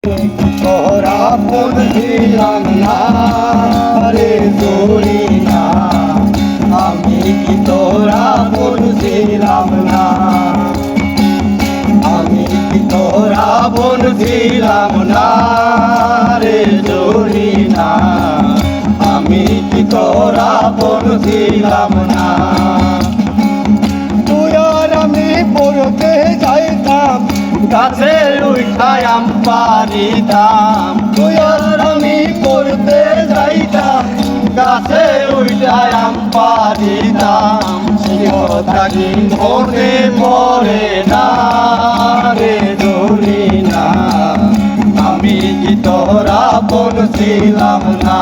তোরা আপন ছিলাম না রে তোরি না, আমি কি তোরা আপন ছিলাম না, আমি কি তোরা আপন ছিলাম না রে তোরি না, আমি কি তোরা আপন ছিলাম না। তুই আর আমি পড়তে যাইতাম, গাছে উঠায় আম পারিতাম, তুই আর আমি পড়তে যাইতাম, গাছে উঠায় আম পারিতাম, সে কথা কি মনে পড়ে না রে ধরি না, আমি কি তোরা আপন ছিলাম না,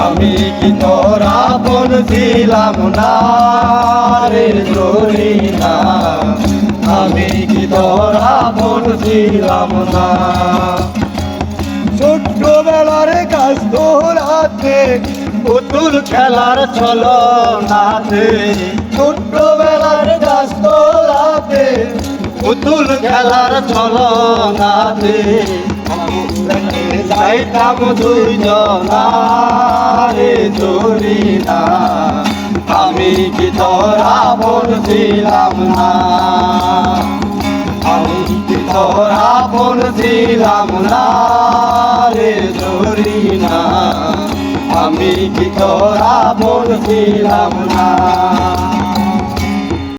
আমি কি তোরা আপন ছিলাম না রে ধরি না, আমি কি তোরা আপন ছিলাম না। ছোট্টবেলার কাজ তোরাতে পুতুল খেলার ছলনাতে, ছোট্টবেলার কাজ তোরাতে পুতুল খেলার ছলনাতে, যাইতাম দুইজনা রে ধরি না, আমি কি তোরা আপন ছিলাম না, আমি কি তোরা আপন ছিলাম না রে ধরি না, আমি কি তোরা আপন ছিলাম না।